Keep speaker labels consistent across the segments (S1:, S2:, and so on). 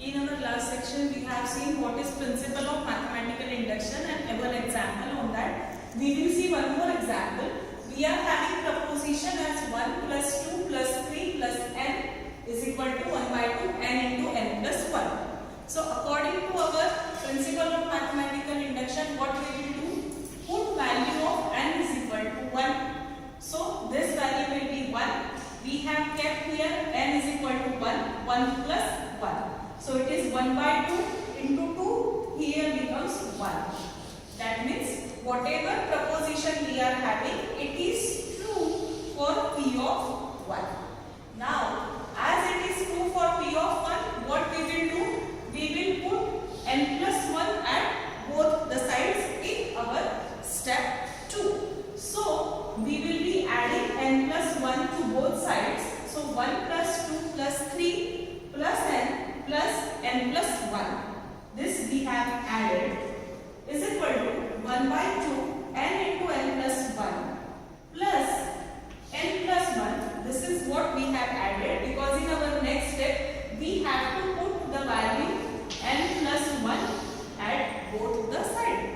S1: In our last section, we have seen what is principle of mathematical induction and one example on that. We will see one more example. We are having proposition as 1 plus 2 plus 3 plus n is equal to 1 by 2 n into n plus 1. So according to our principle of mathematical induction, what we will do? Put value of n is equal to 1. So this value will be 1. We have kept here n is equal to 1, 1 plus 1. So it is 1 by 2 into 2, here becomes 1. That means whatever proposition we are having, it is true for P of 1. Now, as it is true for P of 1, what we will do? We will put n plus 1 at both the sides in our step 2. So, we will be adding n plus 1 to both sides. So, 1 plus 2 plus 3 plus n plus n plus 1. This we have added is equal to 1 by 2 n into n plus 1 plus n plus 1. This is what we have added because in our next step we have to put the value n plus 1 at both the sides.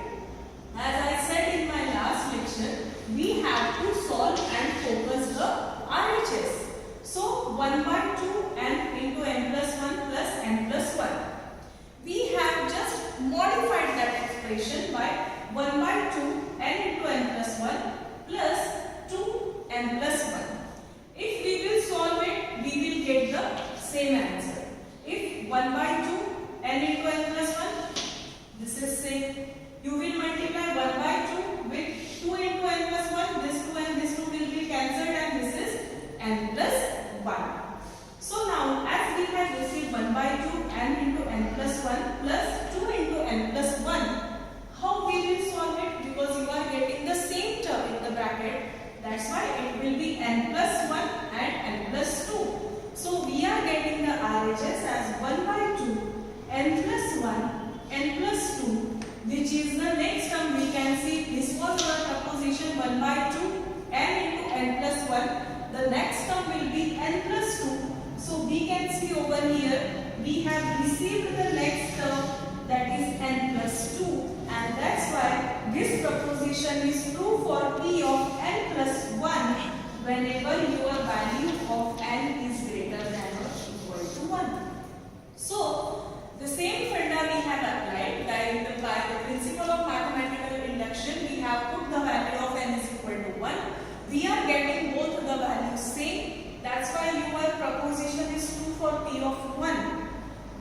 S1: As I said in my last lecture, we have to solve and focus the RHS. So 1 by 2 n into n plus 1 plus n plus 1. We have just modified that expression by 1 by 2 n into n plus 1 plus 2 n plus 1. If we will solve it, we will get the same answer. If 1 by 2 n into n plus 1, this is same. You will multiply 1 by 2 with 2 into n plus 1. This 2 and this 2 will be cancelled and this is n plus 1. So now as we have received 1 by 2 n into n plus 1 plus 2 into n plus 1, how we will solve it? Because you are getting the same term in the bracket, that's why it will be n plus 1 and n plus 2. So we are getting the RHS as 1 by 2 n plus 1 n plus 2, which is the next term. We can see this was our proposition 1 by 2 n into n plus 1. The next term will be n plus 2. So we can see over here we have received the next term, that is n plus 2, and that's why this proposition is true for P of n plus 1 whenever your value of n is greater than or equal to 1. So the same funda we have applied by the principle of mathematical induction. We have put the value of n is equal to 1. We are getting both the values same. That's why your proposition is true for P of 1.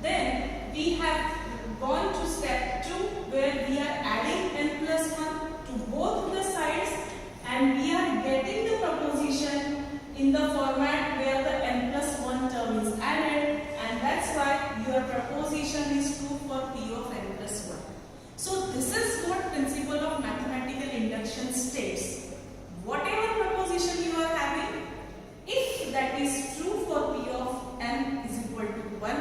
S1: Then we have gone to step 2 where we are adding n plus 1 to both the sides and we are getting the proposition in the format where the n plus 1 term is added, and that's why your proposition is true for P of n plus 1. So this is what principle of mathematical induction states. Whatever proposition you are having, if that is true for P of n is equal to 1,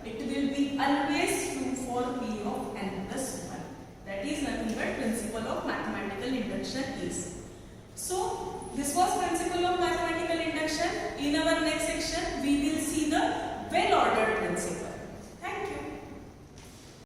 S1: it will be always true for P of n plus 1. That is nothing but principle of mathematical induction is. So this was principle of mathematical induction. In our next section, we will see the well-ordered principle.